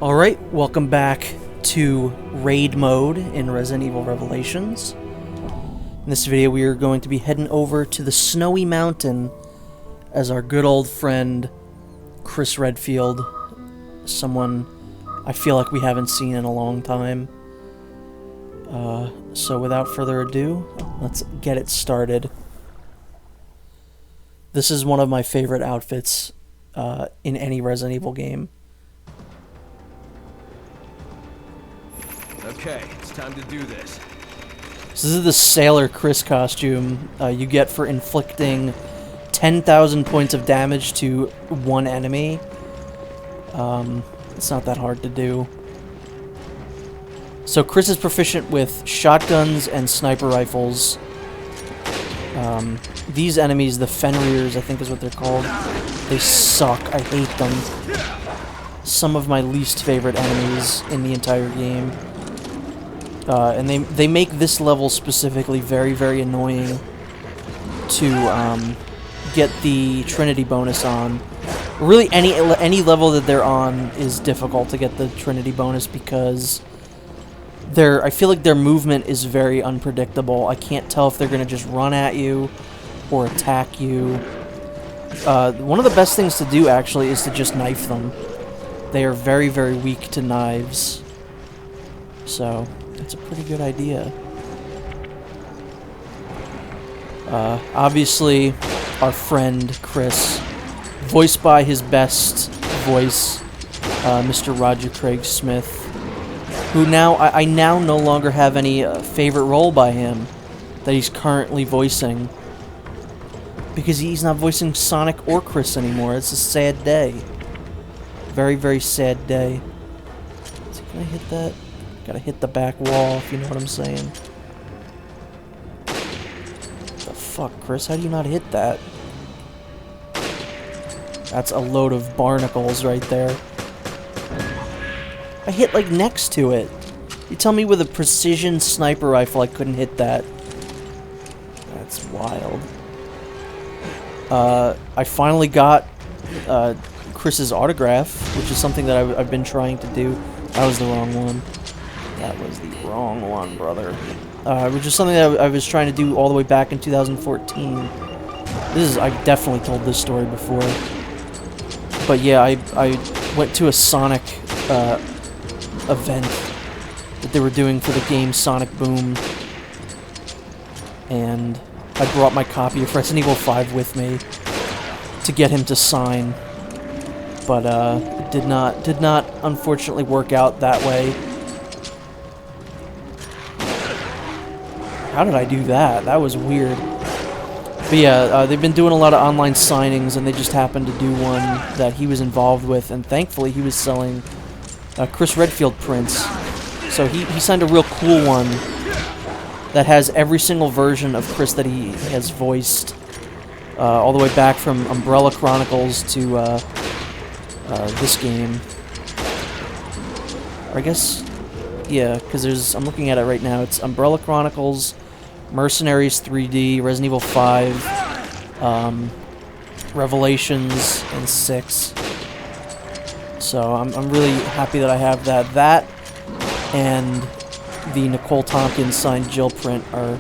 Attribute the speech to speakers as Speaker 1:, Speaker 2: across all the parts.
Speaker 1: Alright, welcome back to Raid Mode in Resident Evil Revelations. In this video we are going to be heading over to the Snowy Mountain as our good old friend Chris Redfield, someone I feel like we haven't seen in a long time. So without further ado, let's get it started. This is one of my favorite outfits in any Resident Evil game.
Speaker 2: Okay, it's time to do this.
Speaker 1: So this is the Sailor Chris costume you get for inflicting 10,000 points of damage to one enemy. It's not that hard to do. So Chris is proficient with shotguns and sniper rifles. These enemies, the Fenriers, I think is what they're called, they suck. I hate them. Some of my least favorite enemies in the entire game. And they make this level specifically very, very annoying to get the Trinity bonus on. Really, any level that they're on is difficult to get the Trinity bonus because I feel like their movement is very unpredictable. I can't tell if they're going to just run at you or attack you. One of the best things to do, actually, is to just knife them. They are very, very weak to knives. So it's a pretty good idea. Obviously, our friend Chris, voiced by his best voice, Mr. Roger Craig Smith, who now I now no longer have any favorite role by him that he's currently voicing, because he's not voicing Sonic or Chris anymore. It's a sad day. Very, very sad day. So can I hit that? Gotta hit the back wall, if you know what I'm saying. The fuck, Chris? How do you not hit that? That's a load of barnacles right there. I hit, like, next to it. You tell me with a precision sniper rifle I couldn't hit that. That's wild. I finally got Chris's autograph, which is something that I've been trying to do. That was the wrong one. That was the wrong one, brother. Which is something that I was trying to do all the way back in 2014. I've definitely told this story before. But yeah, I went to a Sonic event that they were doing for the game Sonic Boom. And I brought my copy of Resident Evil 5 with me to get him to sign. But it did not unfortunately work out that way. How did I do that? That was weird. But yeah, they've been doing a lot of online signings, and they just happened to do one that he was involved with, and thankfully he was selling Chris Redfield prints. So he signed a real cool one that has every single version of Chris that he has voiced, all the way back from Umbrella Chronicles to this game. Or I guess, yeah, because I'm looking at it right now. It's Umbrella Chronicles, Mercenaries 3D, Resident Evil 5, Revelations, and 6. So I'm really happy that I have that. That and the Nicole Tompkins signed Jill print are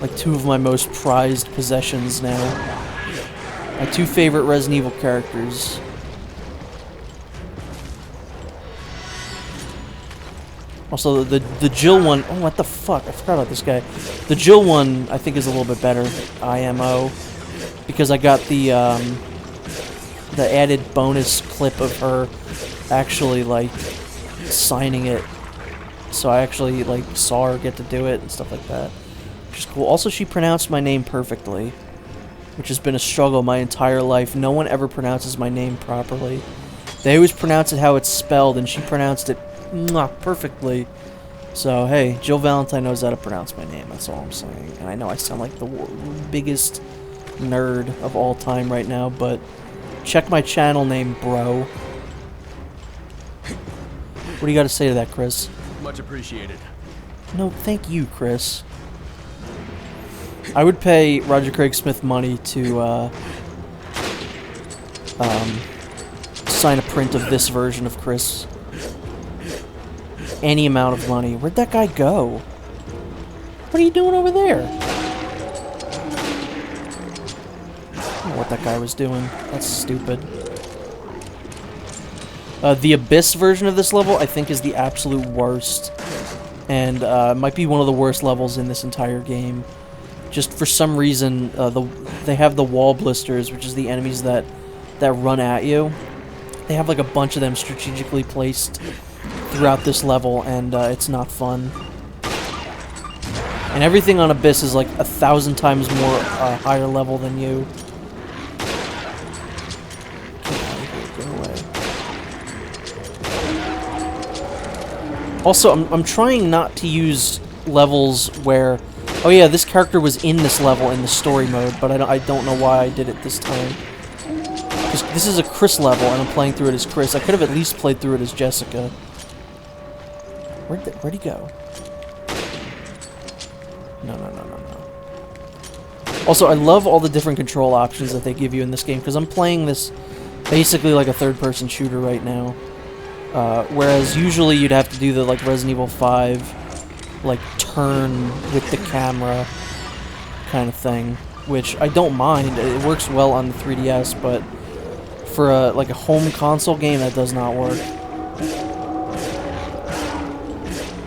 Speaker 1: like two of my most prized possessions now. My two favorite Resident Evil characters. Also, the Jill one... Oh, what the fuck? I forgot about this guy. The Jill one, I think, is a little bit better. IMO. Because I got the added bonus clip of her actually, like, signing it. So I actually, like, saw her get to do it and stuff like that. Which is cool. Also, she pronounced my name perfectly, which has been a struggle my entire life. No one ever pronounces my name properly. They always pronounce it how it's spelled, and she pronounced it perfectly. So, hey, Jill Valentine knows how to pronounce my name. That's all I'm saying. And I know I sound like the biggest nerd of all time right now, but check my channel name, bro. What do you got to say to that, Chris?
Speaker 2: Much appreciated.
Speaker 1: No, thank you, Chris. I would pay Roger Craig Smith money to sign a print of this version of Chris any amount of money. Where'd that guy go? What are you doing over there? I don't know what that guy was doing. That's stupid. The Abyss version of this level, I think, is the absolute worst. And might be one of the worst levels in this entire game. Just for some reason, they have the wall blisters, which is the enemies that run at you. They have like a bunch of them strategically placed throughout this level, and it's not fun. And everything on Abyss is like 1,000 times more higher level than you. Also, I'm trying not to use levels where, oh yeah, this character was in this level in the story mode, but I don't know why I did it this time. Because this is a Chris level, and I'm playing through it as Chris. I could have at least played through it as Jessica. Where'd he go? No. Also, I love all the different control options that they give you in this game, because I'm playing this basically like a third-person shooter right now. Whereas usually you'd have to do the like Resident Evil 5 like turn with the camera kind of thing, which I don't mind. It works well on the 3DS, but for like a home console game, that does not work.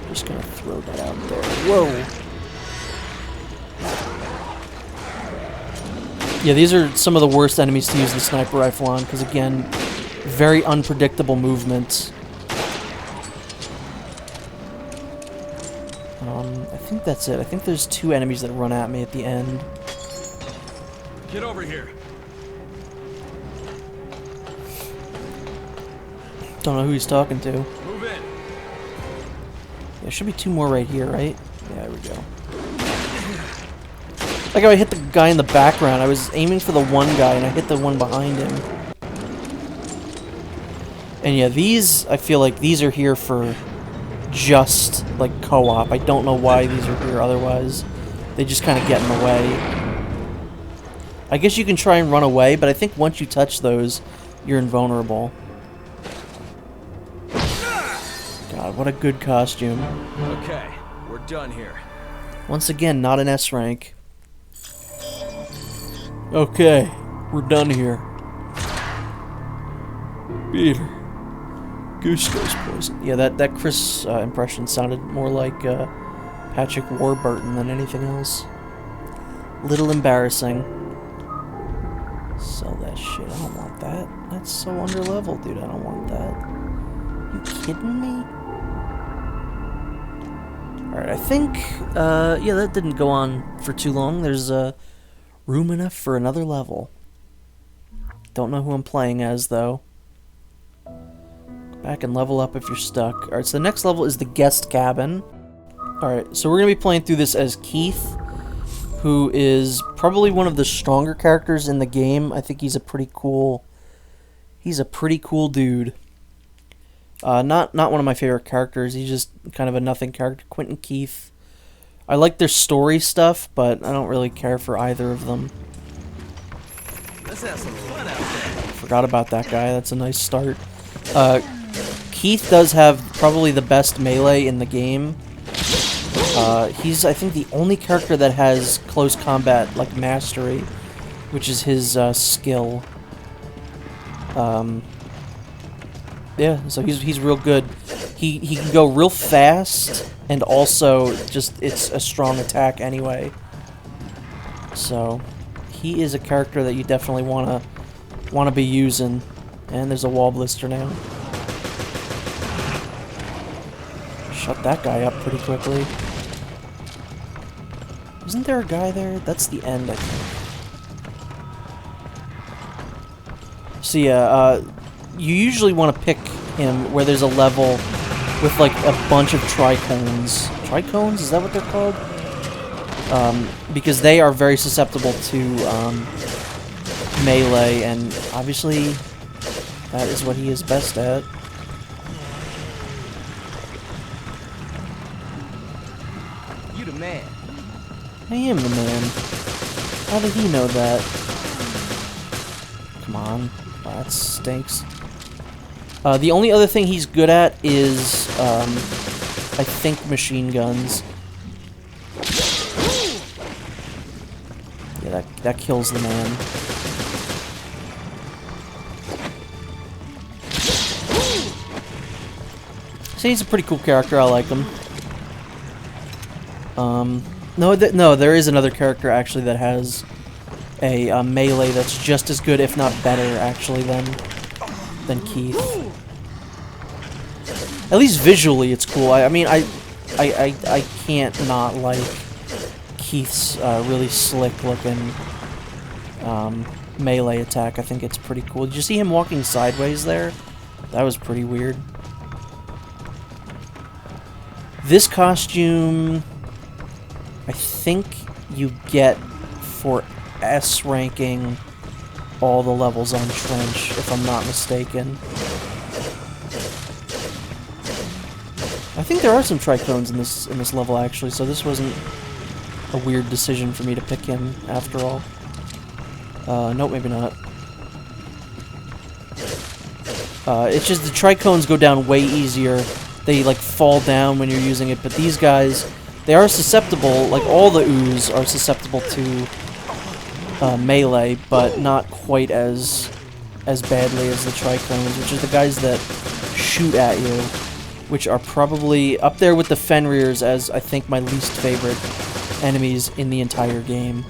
Speaker 1: Just gonna throw that out there. Whoa. Yeah, these are some of the worst enemies to use the sniper rifle on, because again, very unpredictable movements. I think that's it. I think there's 2 enemies that run at me at the end.
Speaker 2: Get over here.
Speaker 1: Don't know who he's talking to.
Speaker 2: Move in.
Speaker 1: There should be 2 more right here, right? Yeah, there we go. Like how I hit the guy in the background. I was aiming for the one guy and I hit the one behind him. And yeah, these, I feel like these are here for just, like, co-op. I don't know why these are here otherwise. They just kind of get in the way. I guess you can try and run away, but I think once you touch those, you're invulnerable. God, what a good costume.
Speaker 2: Okay, we're done here.
Speaker 1: Once again, not an S rank. Okay, we're done here. Peter. Goose goes poison. Yeah, that Chris impression sounded more like Patrick Warburton than anything else. Little embarrassing. Sell that shit. I don't want that. That's so underleveled, dude. I don't want that. You kidding me? Alright, I think, yeah, that didn't go on for too long. There's room enough for another level. Don't know who I'm playing as, though. Back and level up if you're stuck. Alright, so the next level is the guest cabin. Alright, so we're going to be playing through this as Keith, who is probably one of the stronger characters in the game. I think he's a pretty cool dude. Not one of my favorite characters. He's just kind of a nothing character. Quentin Keith. I like their story stuff, but I don't really care for either of them.
Speaker 2: Let's have some fun out there.
Speaker 1: Forgot about that guy. That's a nice start. Keith does have probably the best melee in the game. He's, I think, the only character that has close combat, like, mastery, which is his, skill. Yeah, so he's real good. He can go real fast, and also, just, it's a strong attack anyway. So, he is a character that you definitely wanna be using. And there's a wall blister now. Shut that guy up pretty quickly. Isn't there a guy there? That's the end, I think. So yeah, you usually want to pick him where there's a level with like a bunch of tricones. Tricones? Is that what they're called? Because they are very susceptible to melee, and obviously that is what he is best at.
Speaker 2: You the man.
Speaker 1: I am the man. How did he know that? Come on. Oh, that stinks. The only other thing he's good at is I think, machine guns. Yeah, that kills the man. So he's a pretty cool character. I like him. No, there is another character actually that has a melee that's just as good, if not better, actually, than Keith. At least visually, it's cool. I mean, I can't not like Keith's really slick-looking melee attack. I think it's pretty cool. Did you see him walking sideways there? That was pretty weird. This costume, I think you get for S ranking all the levels on Trench, if I'm not mistaken. I think there are some Trichones in this level actually, so this wasn't a weird decision for me to pick him after all. Nope, maybe not. It's just the Trichones go down way easier. They like fall down when you're using it, but these guys, they are susceptible, like all the Ooze are susceptible to melee, but not quite as badly as the Trichones, which are the guys that shoot at you, which are probably up there with the Fenriers as, I think, my least favorite enemies in the entire game.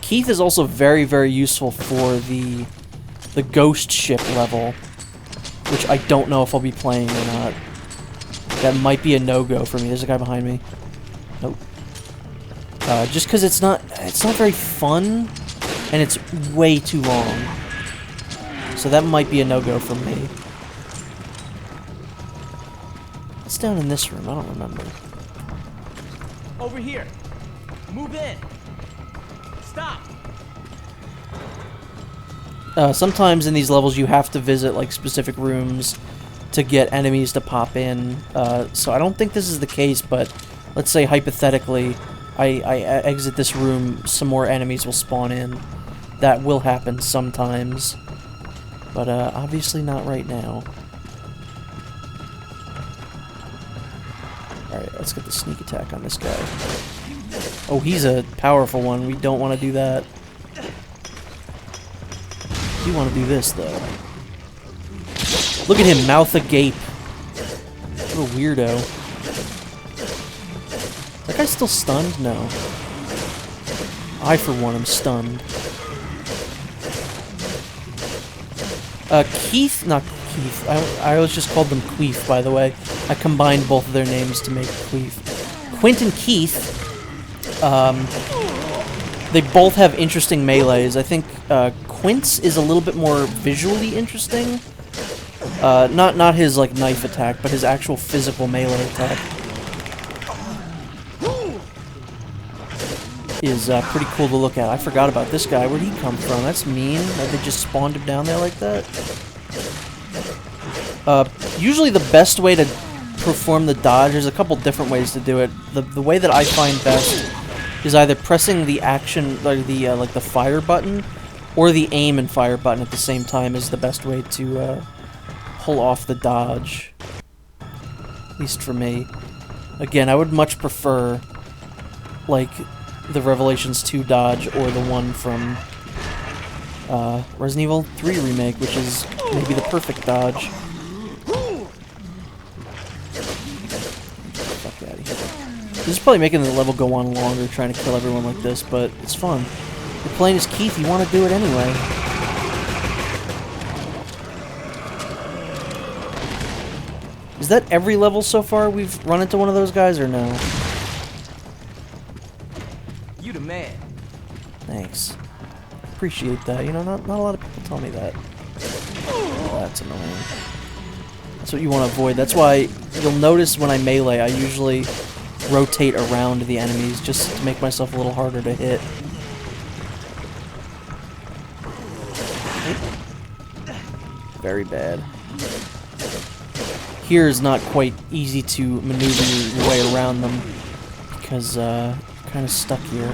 Speaker 1: Keith is also very, very useful for the ghost ship level, which I don't know if I'll be playing or not. That might be a no-go for me. There's a guy behind me. Nope. Just because it's not very fun, and it's way too long. So that might be a no-go for me. What's down in this room? I don't remember.
Speaker 2: Over here. Move in. Stop.
Speaker 1: Sometimes in these levels you have to visit like specific rooms to get enemies to pop in. So I don't think this is the case, but let's say hypothetically I exit this room, some more enemies will spawn in. That will happen sometimes, but obviously not right now. Alright, let's get the sneak attack on this guy. Oh, he's a powerful one. We don't want to do that. We do want to do this, though. Look at him, mouth agape. What a weirdo. Is that guy still stunned? No. I, for one, am stunned. Keith, not Keith. I always just called them Queef, by the way. I combined both of their names to make Queef. Quint and Keith, they both have interesting melees. I think Quint's is a little bit more visually interesting. Not his like knife attack, but his actual physical melee attack is pretty cool to look at. I forgot about this guy. Where'd he come from? That's mean that they just spawned him down there like that. Usually the best way to perform the dodge, there's a couple different ways to do it. The way that I find best is either pressing the action, like the fire button, or the aim and fire button at the same time is the best way to pull off the dodge. At least for me. Again, I would much prefer like the Revelations 2 dodge or the one from Resident Evil 3 Remake, which is maybe the perfect dodge. Fuck out of here. This is probably making the level go on longer, trying to kill everyone like this, but it's fun. You're playing as Keith, you want to do it anyway. Is that every level so far we've run into one of those guys, or no?
Speaker 2: You the man.
Speaker 1: Thanks. Appreciate that. You know, not a lot of people tell me that. Oh, that's annoying. That's what you want to avoid. That's why you'll notice when I melee, I usually rotate around the enemies just to make myself a little harder to hit. Very bad. Here is not quite easy to maneuver your way around them because I'm kind of stuck here.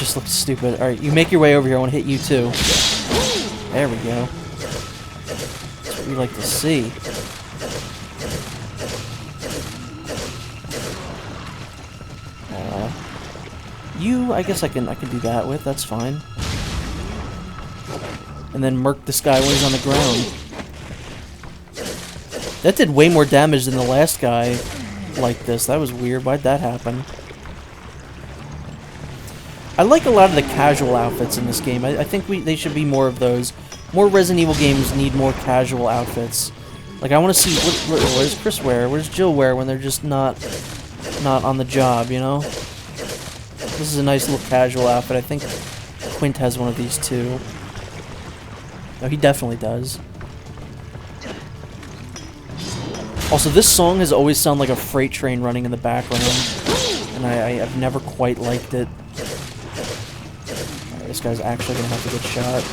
Speaker 1: just looks stupid. Alright, you make your way over here. I want to hit you too. There we go. That's what we like to see. You, I guess I can do that with. That's fine. And then murk this guy when he's on the ground. That did way more damage than the last guy like this. That was weird. Why'd that happen? I like a lot of the casual outfits in this game. I think they should be more of those. More Resident Evil games need more casual outfits. Like, I want to see, what does Chris wear? What does Jill wear when they're just not on the job, you know? This is a nice little casual outfit. I think Quint has one of these too. No, he definitely does. Also, this song has always sounded like a freight train running in the background, and I've never quite liked it. Right, this guy's actually gonna have to get shot.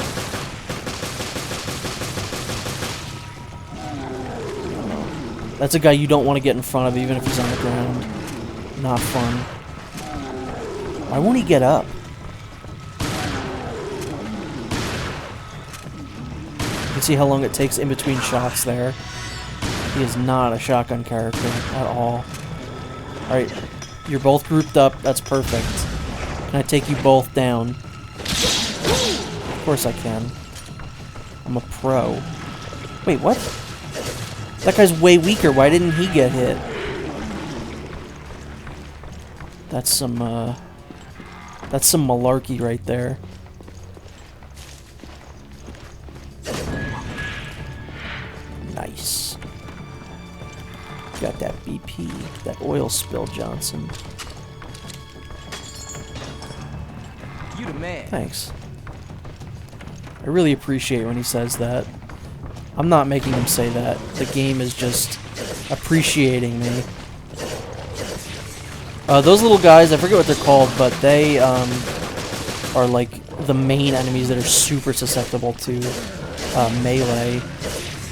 Speaker 1: That's a guy you don't want to get in front of, even if he's on the ground. Not fun. Why won't he get up? You can see how long it takes in between shots there. He is not a shotgun character at all. Alright, you're both grouped up. That's perfect. Can I take you both down? Of course I can. I'm a pro. Wait, what? That guy's way weaker. Why didn't he get hit? That's some malarkey right there. Nice. Got that BP, that oil spill, Johnson.
Speaker 2: You the man.
Speaker 1: Thanks. I really appreciate when he says that. I'm not making him say that. The game is just appreciating me. Those little guys, I forget what they're called, but they are like the main enemies that are super susceptible to melee.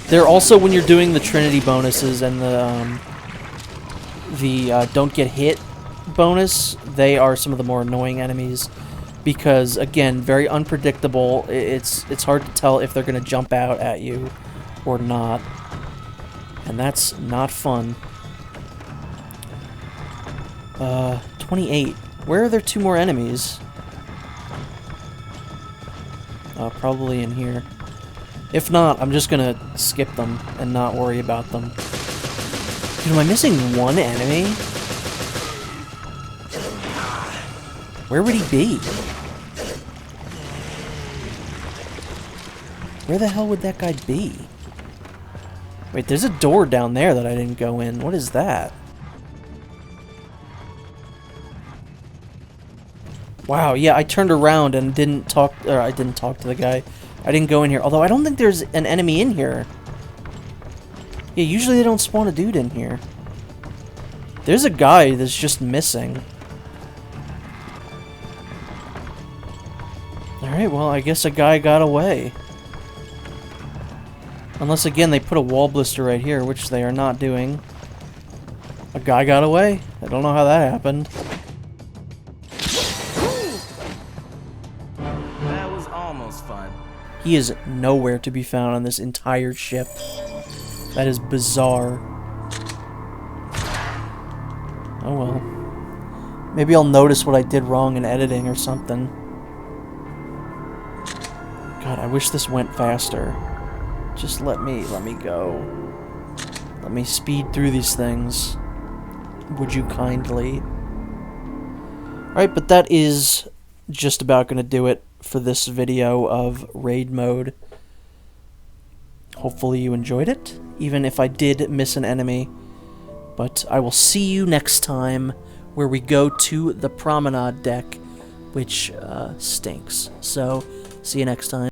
Speaker 1: They're also, when you're doing the Trinity bonuses and the don't get hit bonus, they are some of the more annoying enemies because, again, very unpredictable. It's hard to tell if they're going to jump out at you or not, and that's not fun. 28. Where are there 2 more enemies? Probably in here. If not, I'm just gonna skip them and not worry about them. Dude, am I missing one enemy? Where would he be? Where the hell would that guy be? Wait, there's a door down there that I didn't go in. What is that? Wow, yeah, I turned around and didn't talk, or I didn't talk to the guy. I didn't go in here, although I don't think there's an enemy in here. Yeah, usually they don't spawn a dude in here. There's a guy that's just missing. Alright, well, I guess a guy got away. Unless, again, they put a wall blister right here, which they are not doing. A guy got away? I don't know how that happened.
Speaker 2: That was almost fun.
Speaker 1: He is nowhere to be found on this entire ship. That is bizarre. Oh well. Maybe I'll notice what I did wrong in editing or something. God, I wish this went faster. Just let me go. Let me speed through these things. Would you kindly? Alright, but that is just about going to do it for this video of Raid Mode. Hopefully you enjoyed it, even if I did miss an enemy. But I will see you next time, where we go to the Promenade deck, which stinks. So, see you next time.